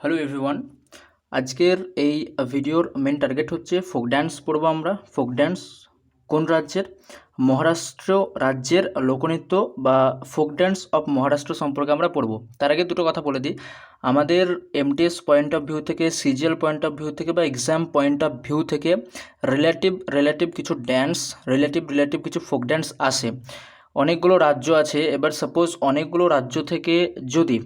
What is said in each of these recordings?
Hello everyone, আজকের এই ভিডিওর মেন টার্গেট হচ্ছে ফোক ড্যান্স পড়বো আমরা। ফোক ড্যান্স কোন রাজ্যের? মহারাষ্ট্র রাজ্যের লোকনৃত্য বা ফোক ড্যান্স অফ মহারাষ্ট্র সম্পর্কে আমরা পড়বো। তার আগে দুটো কথা বলে দিই, আমাদের এমটিএস পয়েন্ট অফ ভিউ থেকে, সিজিএল পয়েন্ট অফ ভিউ থেকে বা এক্সাম পয়েন্ট অফ ভিউ থেকে রিলেটিভ কিছু ড্যান্স, রিলেটিভ কিছু ফোক ড্যান্স আসে। অনেকগুলো রাজ্য আছে, এবার সাপোজ অনেকগুলো রাজ্য থেকে যদি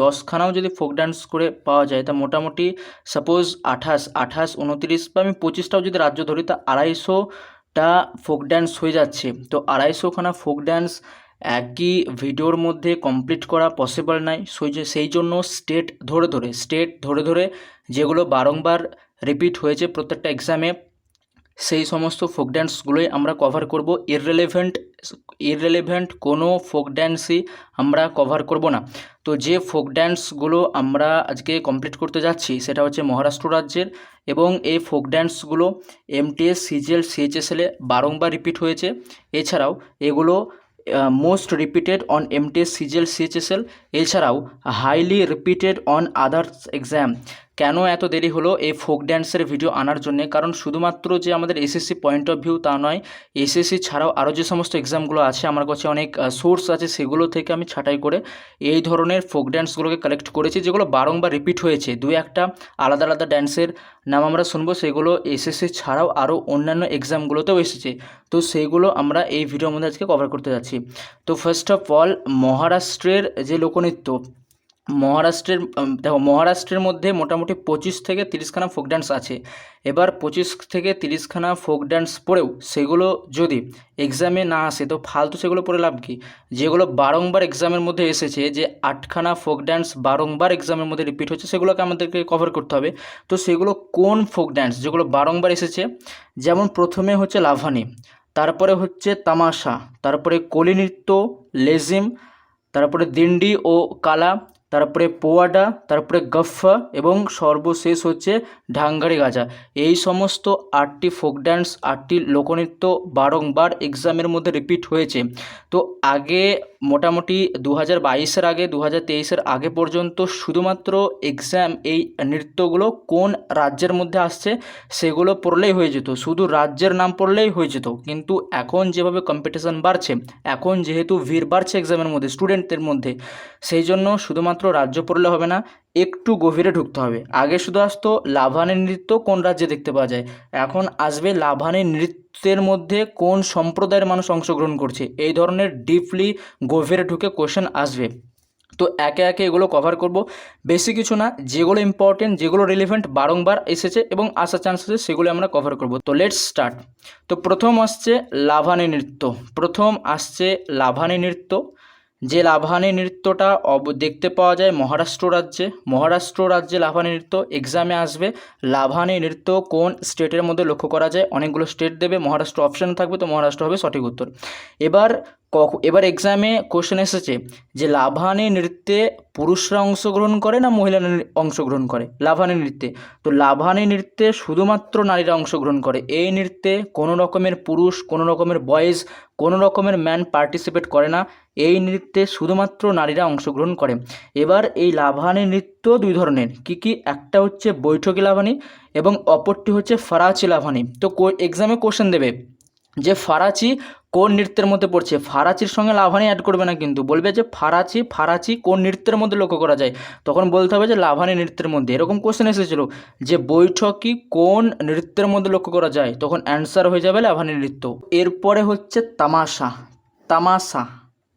10খানাও যদি ফোক ডান্স করে পাওয়া যায়, তা মোটামুটি সাপোজ 28, 29 বা আমি 25টাও যদি রাজ্য ধরি, তা 250টা ফোক ড্যান্স হয়ে যাচ্ছে। তো 250খানা ফোক ড্যান্স একই ভিডিওর মধ্যে কমপ্লিট করা পসিবল নয়। সেই জন্য স্টেট ধরে ধরে যেগুলো বারংবার রিপিট হয়েছে প্রত্যেকটা এক্সামে, সেই সমস্ত ফোক ড্যান্সগুলোই আমরা কভার করব। ইররেলেভেন্ট কোনো ফোক ড্যান্সই আমরা কভার করব না। তো যে ফোক ড্যান্সগুলো আমরা আজকে কমপ্লিট করতে যাচ্ছি সেটা হচ্ছে মহারাষ্ট্র রাজ্যের, এবং এই ফোক ড্যান্সগুলো এমটিএস, সিজিএল, সিএইচএসএলে বারংবার রিপিট হয়েছে। এছাড়াও এগুলো most repeated on MTS, CGL, CHSL, এছাড়াও highly repeated on others exam. কেন এত দেরি হলো এই ফোক ড্যান্সের ভিডিও আনার জন্যে? কারণ শুধুমাত্র যে আমাদের এসএসসি পয়েন্ট অফ ভিউ তা নয়, এসএসসি ছাড়াও আরও যে সমস্ত এক্সামগুলো আছে আমার কাছে অনেক সোর্স আছে, সেগুলো থেকে আমি ছাঁটাই করে এই ধরনের ফোক ড্যান্সগুলোকে কালেক্ট করেছি, যেগুলো বারংবার রিপিট হয়েছে। দুই একটা আলাদা আলাদা ড্যান্সের নাম আমরা শুনবো, সেগুলো এসএসসি ছাড়াও আরও অন্যান্য এক্সামগুলোতেও এসেছে। তো সেইগুলো আমরা এই ভিডিওর মধ্যে আজকে কভার করতে যাচ্ছি। তো ফার্স্ট অফ অল, মহারাষ্ট্রের যে লোকনৃত্য, মহারাষ্ট্রের মধ্যে মোটামুটি 25 থেকে 30খানা ফোক ড্যান্স আছে। এবার 25 থেকে 30খানা ফোক ড্যান্স পড়েও সেগুলো যদি এক্সামে না আসে, তো ফালতু সেগুলো পড়ে লাভ কি? যেগুলো বারংবার এক্সামের মধ্যে এসেছে, যে 8খানা ফোক ড্যান্স বারংবার এক্সামের মধ্যে রিপিট হচ্ছে, সেগুলোকে আমাদেরকে কভার করতে হবে। তো সেগুলো কোন ফোক ড্যান্স যেগুলো বারংবার এসেছে? যেমন প্রথমে হচ্ছে লাভানি, তারপরে হচ্ছে তামাশা, তারপরে কলি নৃত্য, লেজিম, তারপরে দিন্ডি ও কালা, তারপরে পোয়াডা, তারপরে গফ্ফা, এবং সর্বশেষ হচ্ছে ঢাঙ্গারি গাজা। এই সমস্ত 8টি ফোক ড্যান্স, 8টি লোকনৃত্য বারংবার এক্সামের মধ্যে রিপিট হয়েছে। তো আগে মোটামুটি 2022-এর আগে, 2023-এর আগে পর্যন্ত শুধুমাত্র এক্সাম এই নৃত্যগুলো কোন রাজ্যের মধ্যে আসছে সেগুলো পড়লেই হয়ে যেত, শুধু রাজ্যের নাম পড়লেই হয়ে যেত। কিন্তু এখন যেভাবে কম্পিটিশান বাড়ছে, এখন যেহেতু ভিড় বাড়ছে এক্সামের মধ্যে স্টুডেন্টদের মধ্যে, সেই জন্য শুধুমাত্র রাজ্য পড়লে হবে না, একটু গভীরে ঢুকতে হবে। আগে শুধু আসতো লাভানি নৃত্য কোন রাজ্যে দেখতে পাওয়া যায়, এখন আসবে লাভানি নৃত্যের মধ্যে কোন সম্প্রদায়ের মানুষ অংশগ্রহণ করছে। এই ধরনের ডিপলি গভীরে ঢুকে কোশ্চেন আসবে। তো একে একে এগুলো কভার করব, বেশি কিছু না, যেগুলো ইম্পর্টেন্ট, যেগুলো রিলেভেন্ট, বারংবার এসেছে এবং আসার চান্স আছে, সেগুলো আমরা কভার করব। তো লেটস স্টার্ট। তো প্রথম আসছে লাভানি নৃত্য। যে লাভানি নৃত্যটা দেখতে পাওয়া যায় মহারাষ্ট্র রাজ্যে লাভানি নৃত্য এক্সামে আসবে। লাভানি নৃত্য কোন স্টেটের মধ্যে লক্ষ্য করা যায়? অনেকগুলো স্টেট দেবে, মহারাষ্ট্র অপশান থাকবে, তো মহারাষ্ট্র হবে সঠিক উত্তর। এবার এক্সামে কোশ্চেন এসেছে যে লাভানি নৃত্যে পুরুষরা অংশগ্রহণ করে না মহিলারা অংশগ্রহণ করে লাভানি নৃত্যে? তো লাভানি নৃত্যে শুধুমাত্র নারীরা অংশগ্রহণ করে। এই নৃত্যে কোনো রকমের পুরুষ, কোনো রকমের বয়েজ, কোনো রকমের ম্যান পার্টিসিপেট করে না। এই নৃত্যে শুধুমাত্র নারীরা অংশগ্রহণ করে। এবার এই লাভানি নৃত্য দুই ধরনের, কি? একটা হচ্ছে বৈঠকি লাভানি এবং অপরটি হচ্ছে ফরাচি লাভানি। তো এক্সামে কোশ্চেন দেবে যে ফারাচি কোন নৃত্যের মধ্যে পড়ছে। ফারাচির সঙ্গে লাভানি অ্যাড করবে না, কিন্তু বলবে যে ফারাচি কোন নৃত্যের মধ্যে লক্ষ্য করা যায়, তখন বলতে হবে যে লাভানি নৃত্যের মধ্যে। এরকম কোশ্চেন এসেছিল যে বৈঠকি কোন নৃত্যের মধ্যে লক্ষ্য করা যায়, তখন অ্যান্সার হয়ে যাবে লাভানি নৃত্য। এরপরে হচ্ছে তামাশা,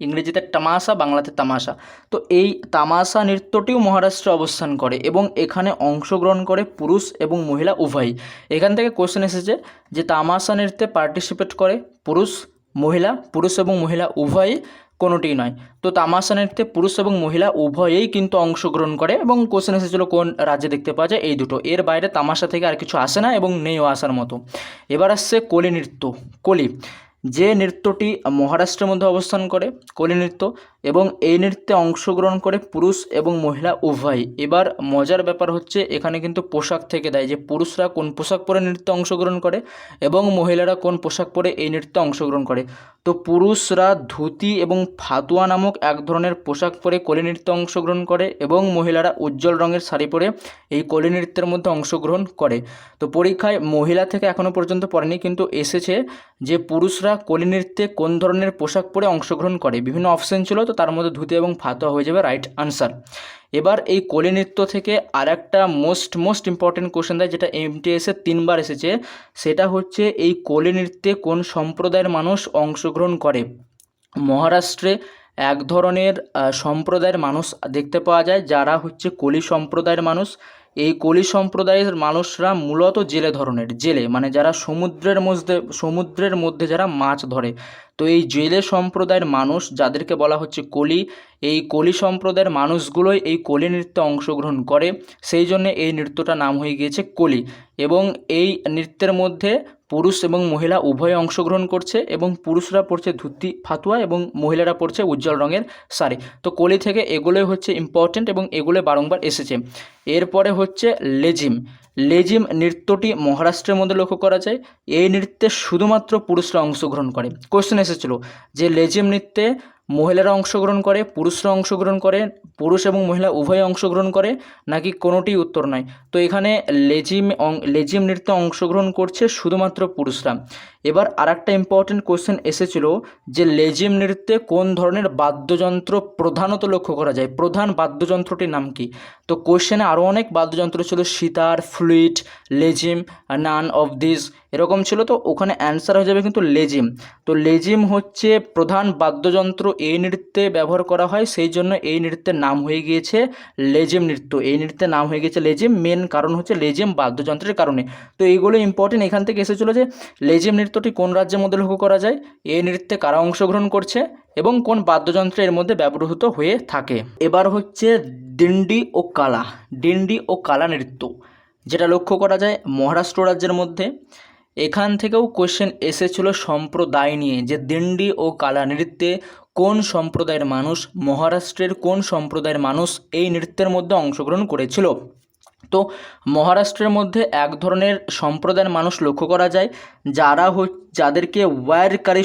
ইংরেজিতে তামাশা, বাংলাতে তামাশা। তো এই তামাশা নৃত্যটিও মহারাষ্ট্রে অবস্থান করে এবং এখানে অংশগ্রহণ করে পুরুষ এবং মহিলা উভয়ই। এখান থেকে কোশ্চেন এসেছে যে তামাশা নৃত্যে পার্টিসিপেট করে পুরুষ এবং মহিলা উভয়ই, কোনোটিই নয়। তো তামাশা নৃত্যে পুরুষ এবং মহিলা উভয়েই কিন্তু অংশগ্রহণ করে, এবং কোশ্চেন এসেছিল কোন রাজ্যে দেখতে পাওয়া যায়, এই দুটো। এর বাইরে তামাশা থেকে আর কিছু আসে না এবং নেইও আসার মতো। এবার আসছে কলি নৃত্য। যে নৃত্যটি মহারাষ্ট্রের মধ্যে অবস্থান করে, কলি নৃত্য, এবং এই নৃত্যে অংশগ্রহণ করে পুরুষ এবং মহিলা উভয়। এবার মজার ব্যাপার হচ্ছে এখানে কিন্তু পোশাক থেকে দেয় যে পুরুষরা কোন পোশাক পরে নৃত্যে অংশগ্রহণ করে এবং মহিলারা কোন পোশাক পরে এই নৃত্যে অংশগ্রহণ করে। তো পুরুষরা ধুতি এবং ফাতুয়া নামক এক ধরনের পোশাক পরে কোলি নৃত্যে অংশগ্রহণ করে এবং মহিলারা উজ্জ্বল রঙের শাড়ি পরে এই কোলি নৃত্যের মধ্যে অংশগ্রহণ করে। তো পরীক্ষায় মহিলা থেকে এখনও পর্যন্ত পড়েনি, কিন্তু এসেছে যে পুরুষরা কোলি নৃত্যে কোন ধরনের পোশাক পরে অংশগ্রহণ করে। বিভিন্ন অপশন ছিল, তো তার মধ্যে ধুতি এবং ফাতুয়া হয়ে যাবে রাইট আনসার। এবার এই কোলি নৃত্য থেকে আর একটা মোস্ট ইম্পর্টেন্ট কোশ্চেন দেয়, যেটা এমটিএসে 3বার এসেছে। সেটা হচ্ছে এই কোলি নৃত্যে কোন সম্প্রদায়ের মানুষ অংশগ্রহণ করে। মহারাষ্ট্রে এক ধরনের সম্প্রদায়ের মানুষ দেখতে পাওয়া যায় যারা হচ্ছে কোলি সম্প্রদায়ের মানুষ। এই কোলি সম্প্রদায়ের মানুষরা মূলত জেলে মানে যারা সমুদ্রের মধ্যে যারা মাছ ধরে। তো এই জেলে সম্প্রদায়ের মানুষ যাদেরকে বলা হচ্ছে কোলি, এই কোলি সম্প্রদায়ের মানুষগুলোই এই কোলি নৃত্যে অংশগ্রহণ করে, সেই জন্য এই নৃত্যটার নাম হয়ে গিয়েছে কোলি। এবং এই নৃত্যের মধ্যে পুরুষ এবং মহিলা উভয়ে অংশগ্রহণ করছে এবং পুরুষরা পরছে ধুতি ফাতুয়া এবং মহিলারা পরছে উজ্জ্বল রঙের শাড়ি। তো কোলি থেকে এগুলোই হচ্ছে ইম্পর্টেন্ট এবং এগুলো বারংবার এসেছে। এরপরে হচ্ছে লেজিম নৃত্যটি মহারাষ্ট্রের মধ্যে লক্ষ্য করা যায়। এই নৃত্যে শুধুমাত্র পুরুষরা অংশগ্রহণ করে। কোশ্চেন এসেছিল যে লেজিম নৃত্যে মহিলারা অংশগ্রহণ করে, পুরুষরা অংশগ্রহণ করে, পুরুষ এবং মহিলা উভয়ে অংশগ্রহণ করে, নাকি কোনোটি উত্তর নয়। তো এখানে লেজিম নৃত্যে অংশগ্রহণ করছে শুধুমাত্র পুরুষরা। এবার আর একটা ইম্পর্টেন্ট কোশ্চেন এসেছিল যে লেজিম নৃত্যে কোন ধরনের বাদ্যযন্ত্র প্রধানত লক্ষ্য করা যায়, প্রধান বাদ্যযন্ত্রটির নাম কি। তো কোশ্চেনে আরও অনেক বাদ্যযন্ত্র ছিল, sitar, ফ্লুইট, lezim, none of this এরকম ছিল। তো ওখানে অ্যান্সার হয়ে যাবে কিন্তু লেজিম। তো লেজিম হচ্ছে প্রধান বাদ্যযন্ত্র এই নৃত্যে ব্যবহার করা হয়, সেই জন্য এই নৃত্যের নাম হয়ে গিয়েছে লেজিম নৃত্য। এই নৃত্যের নাম হয়ে গিয়েছে লেজিম, মেন কারণ হচ্ছে লেজিম বাদ্যযন্ত্রের কারণে। তো এইগুলো ইম্পর্টেন্ট। এখান থেকে এসেছিলো যে লেজিম নৃত্যটি কোন রাজ্যের মধ্যে লক্ষ্য করা যায়, এই নৃত্যে কারা অংশগ্রহণ করছে এবং কোন বাদ্যযন্ত্র এর মধ্যে ব্যবহৃত হয়ে থাকে। এবার হচ্ছে ডিন্ডি ও কালা নৃত্য, যেটা লক্ষ্য করা যায় মহারাষ্ট্র রাজ্যের মধ্যে। এখান থেকেও কোশ্চেন এসেছিল সম্প্রদায় নিয়ে, যে দিন্ডি ও কালা নৃত্যে কোন সম্প্রদায়ের মানুষ, মহারাষ্ট্রের কোন সম্প্রদায়ের মানুষ এই নৃত্যের মধ্যে অংশগ্রহণ করেছিল। তো মহারাষ্ট্রের মধ্যে এক ধরনের সম্প্রদায়ের মানুষ লক্ষ্য করা যায় যাদেরকে ওয়্যারকারী।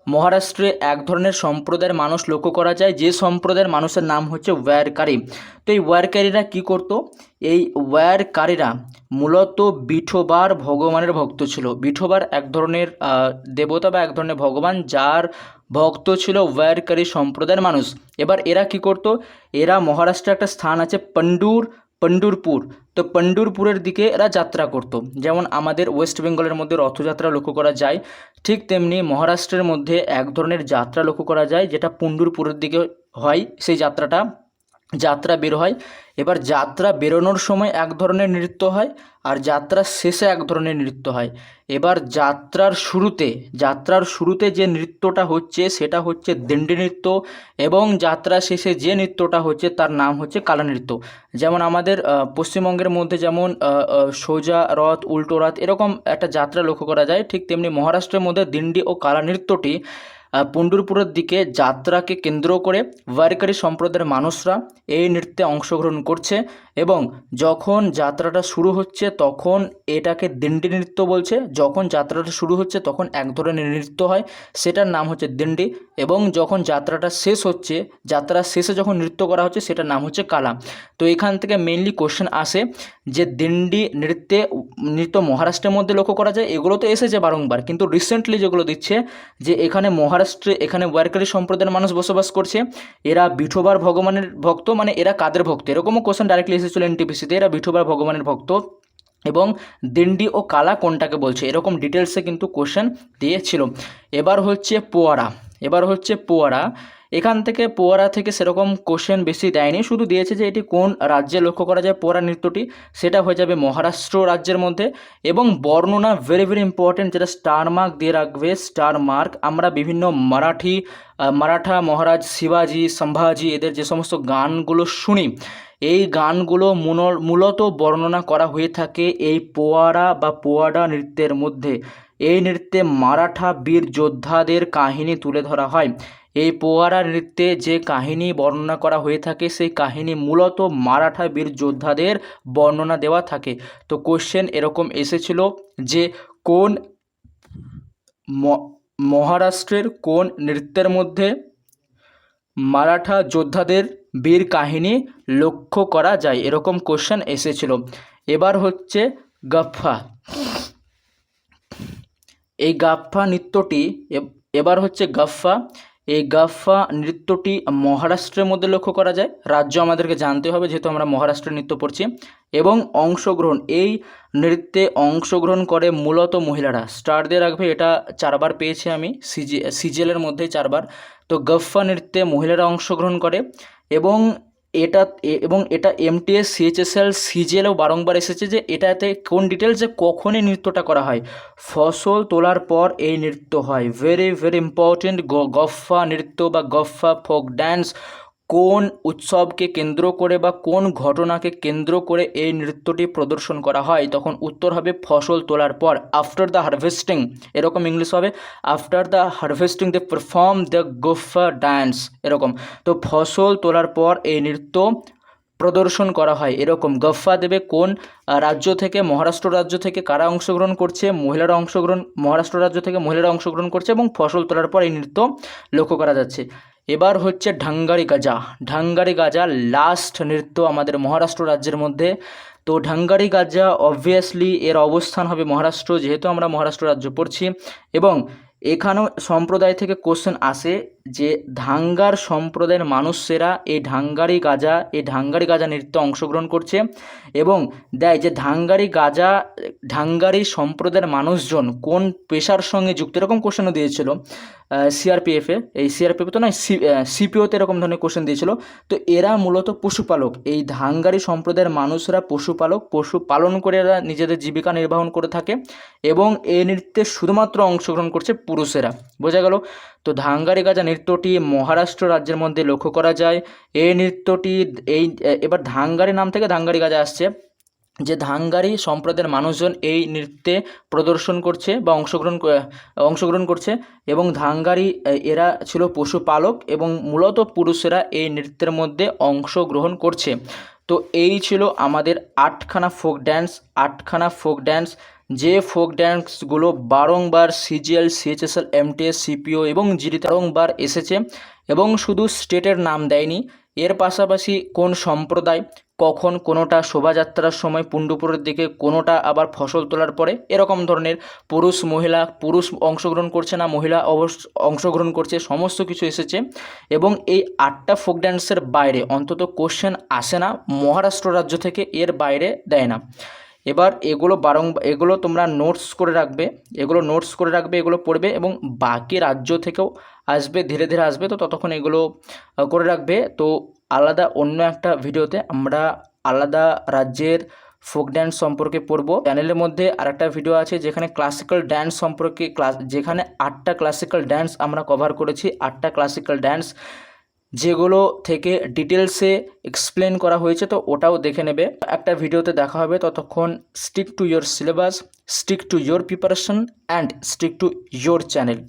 মহারাষ্ট্রে এক ধরনের সম্প্রদায়ের মানুষ লক্ষ্য করা যায়, যে সম্প্রদায়ের মানুষের নাম হচ্ছে ওয়্যারকারী। তো এই ওয়্যারকারীরা কী করতো, এই ওয়্যারকারীরা মূলত বিঠোবার ভগবানের ভক্ত ছিল। বিঠোবার এক ধরনের দেবতা বা এক ধরনের ভগবান, যার ভক্ত ছিল ওয়্যারকারী সম্প্রদায়ের মানুষ। এবার এরা কি করত, এরা মহারাষ্ট্রে একটা স্থান আছে পণ্ডুরপুর, তো পণ্ডুরপুরের দিকে এরা যাত্রা করত। যেমন আমাদের ওয়েস্ট বেঙ্গলের মধ্যে রথযাত্রা লক্ষ্য করা যায়, ঠিক তেমনি মহারাষ্ট্রের মধ্যে এক ধরনের যাত্রা লক্ষ্য করা যায় যেটা পণ্ডুরপুরের দিকে হয়। সেই যাত্রা বের হয়। এবার যাত্রা বেরোনোর সময় এক ধরনের নৃত্য হয় আর যাত্রার শেষে এক ধরনের নৃত্য হয়। এবার যাত্রার শুরুতে যে নৃত্যটা হচ্ছে সেটা হচ্ছে দিন্ডি নৃত্য, এবং যাত্রা শেষে যে নৃত্যটা হচ্ছে তার নাম হচ্ছে কালা নৃত্য। যেমন আমাদের পশ্চিমবঙ্গের মধ্যে যেমন সোজা রথ, উল্টো রথ এরকম একটা যাত্রা লক্ষ্য করা যায়, ঠিক তেমনি মহারাষ্ট্রের মধ্যে দিন্ডি ও কালা নৃত্যটি পণ্ডুরপুরের দিকে যাত্রাকে কেন্দ্র করে ওয়্যারকারী সম্প্রদায়ের মানুষরা এই নৃত্যে অংশগ্রহণ করছে। এবং যখন যাত্রাটা শুরু হচ্ছে তখন এটাকে দিন্ডি নৃত্য বলছে। যখন যাত্রাটা শুরু হচ্ছে তখন এক ধরনের নৃত্য হয়, সেটার নাম হচ্ছে দিন্ডি। এবং যখন যাত্রাটা শেষ হচ্ছে, যাত্রার শেষে যখন নৃত্য করা হচ্ছে সেটার নাম হচ্ছে কালা। তো এখান থেকে মেইনলি কোশ্চেন আসে যে দিন্ডি নৃত্য মহারাষ্ট্রের মধ্যে লক্ষ্য করা যায়, এগুলো তো এসেছে বারংবার, কিন্তু রিসেন্টলি যেগুলো দিচ্ছে যে এখানে মহারাষ্ট্রে এখানে ওয়্যারকারী সম্প্রদায়ের মানুষ বসবাস করছে, এরা বিঠোবার ভগবানের ভক্ত। মানে এরা কাদের ভক্ত, এরকমও কোশ্চেন ডাইরেক্টলি এসেছিল এনটিপিসিতে, এরা বিঠোবার ভগবানের ভক্ত। এবং দিন্ডি ও কালা কোনটাকে বলছে, এরকম ডিটেলসে কিন্তু কোশ্চেন দিয়েছিল। এবার হচ্ছে পোয়ারা। এখান থেকে পোয়ারা থেকে সেরকম কোশ্চেন বেশি দেয়নি, শুধু দিয়েছে যে এটি কোন রাজ্যে লক্ষ্য করা যায় পোয়ারা নৃত্যটি, সেটা হয়ে যাবে মহারাষ্ট্র রাজ্যের মধ্যে। এবং বর্ণনা ভেরি ইম্পর্টেন্ট, যেটা স্টার মার্ক দিয়ে রাখবে, স্টার মার্ক। আমরা বিভিন্ন মারাঠা মহারাজ শিবাজি, সম্ভাজি এদের যে সমস্ত গানগুলো শুনি, এই গানগুলো মূলত বর্ণনা করা হয়ে থাকে এই পোয়ারা বা পোয়াডা নৃত্যের মধ্যে। এই নৃত্যে মারাঠা বীর যোদ্ধাদের কাহিনী তুলে ধরা হয়। এই পোয়ারা নৃত্যে যে কাহিনী বর্ণনা করা হয়ে থাকে সেই কাহিনী মূলত মারাঠা বীর যোদ্ধাদের বর্ণনা দেওয়া থাকে। তো কোশ্চেন এরকম এসেছিল যে কোন মহারাষ্ট্রের কোন নৃত্যের মধ্যে মারাঠা যোদ্ধাদের বীর কাহিনী লক্ষ্য করা যায়, এরকম কোশ্চেন এসেছিল। এবার হচ্ছে গাফফা। এই গাফফা নৃত্যটি এবার হচ্ছে গাফফা। এই গাফফা নৃত্যটি মহারাষ্ট্রের মধ্যে লক্ষ্য করা যায়। রাজ্য আমাদেরকে জানতে হবে যেহেতু আমরা মহারাষ্ট্রের নৃত্য পড়ছি। এবং অংশগ্রহণ, এই নৃত্যে অংশগ্রহণ করে মূলত মহিলারা। স্টার দিয়ে রাখবে, এটা 4বার পেয়েছি আমি, সিজিএলের মধ্যে 4বার। তো গাফফা নৃত্যে মহিলারা অংশগ্রহণ করে এবং এটা এমটিএস সিএইচএসএল সিজিএলেও বারংবার এসেছে যে এটাতে কোন ডিটেলসে কখনই নৃত্যটা করা হয়, ফসল তোলার পর এই নৃত্য হয়। Very very important. গাফফা নৃত্য বা গাফফা ফোক ড্যান্স কোন উৎসবকে কেন্দ্র করে বা কোন ঘটনাকে কেন্দ্র করে এই নৃত্যটি প্রদর্শন করা হয়, তখন উত্তর হবে ফসল তোলার পর, আফটার দ্য হারভেস্টিং। এরকম ইংলিশ হবে, after the harvesting they perform the Gaffa dance, এরকম। তো ফসল তোলার পর এই নৃত্য প্রদর্শন করা হয় এরকম। গাফফা দেবে কোন রাজ্য থেকে, মহারাষ্ট্র রাজ্য থেকে কারা অংশগ্রহণ করছে, মহারাষ্ট্র রাজ্য থেকে মহিলারা অংশগ্রহণ করছে এবং ফসল তোলার পর এই নৃত্য লক্ষ্য করা যাচ্ছে। এবার হচ্ছে ঢাঙ্গারি গাজা। ঢাঙ্গারি গাজা লাস্ট নৃত্য আমাদের মহারাষ্ট্র রাজ্যের মধ্যে। তো ঢাঙ্গারি গাজা অবভিয়াসলি এর অবস্থান হবে মহারাষ্ট্র, যেহেতু আমরা মহারাষ্ট্র রাজ্য পড়ছি। এবং এখানেও সম্প্রদায় থেকে কোশ্চেন আসে যে ধাঙ্গার সম্প্রদায়ের মানুষেরা এই ঢাঙ্গারি গাজা নৃত্যে অংশগ্রহণ করছে এবং দেয় যে ঢাঙ্গারি সম্প্রদায়ের মানুষজন কোন পেশার সঙ্গে যুক্ত, এরকম কোশ্চেনও দিয়েছিল সিআরপিএফে। এই সিআরপিএফে তো নয়, সিপিওতে এরকম ধরনের কোশ্চেন দিয়েছিল। তো এরা মূলত পশুপালক, এই ধাঙ্গারি সম্প্রদায়ের মানুষরা পশু পালন করে এরা নিজেদের জীবিকা নির্বাহন করে থাকে এবং এই নৃত্যে শুধুমাত্র অংশগ্রহণ করছে পুরুষেরা। বোঝা গেল? তো ধাঙ্গারি গাজা নৃত্যটি মহারাষ্ট্র রাজ্যের মধ্যে লক্ষ্য করা যায়। এই নৃত্যটি এবার ধাঙ্গারি নাম থেকে ধাঙ্গারি গাজা আসছে, যে ধাঙ্গারি সম্প্রদায়ের মানুষজন এই নৃত্যে প্রদর্শন করছে বা অংশগ্রহণ করছে এবং ধাঙ্গারি এরা ছিল পশুপালক এবং মূলত পুরুষেরা এই নৃত্যের মধ্যে অংশগ্রহণ করছে। তো এই ছিল আমাদের 8খানা ফোক ড্যান্স, যে ফোক ড্যান্সগুলো বারংবার সিজিএল, সিএইচএসএল, এমটিএস, সিপিও এবং জিডিতে বারংবার এসেছে এবং শুধু স্টেটের নাম দেয়নি, এর পাশাপাশি কোন সম্প্রদায়, কখন, কোনোটা শোভাযাত্রার সময় পুণ্ডপুরের দিকে, কোনোটা আবার ফসল তোলার পরে, এরকম ধরনের পুরুষ অংশগ্রহণ করছে না মহিলা অংশগ্রহণ করছে, সমস্ত কিছু এসেছে। এবং এই 8টা ফোক ড্যান্সের বাইরে অন্তত কোশ্চেন আসে না মহারাষ্ট্র রাজ্য থেকে, এর বাইরে দেয় না। এবার এগুলো তোমরা নোটস করে রাখবে, এগুলো পড়বে এবং বাকি রাজ্য থেকেও আসবে, ধীরে ধীরে আসবে। তো ততক্ষণ এগুলো করে রাখবে। তো আলাদা অন্য একটা ভিডিওতে আমরা আলাদা রাজ্যের ফোক ড্যান্স সম্পর্কে পড়ব। চ্যানেলের মধ্যে আরেকটা ভিডিও আছে যেখানে ক্লাসিক্যাল ড্যান্স সম্পর্কে যেখানে 8টা ক্লাসিক্যাল ড্যান্স আমরা কভার করেছি, 8টা ক্লাসিক্যাল ড্যান্স যেগুলো থেকে ডিটেলসে এক্সপ্লেন করা হয়েছে, তো ওটাও দেখে নেবে। একটা ভিডিওতে দেখা হবে। ততক্ষণ stick to your syllabus, stick to your preparation and stick to your channel.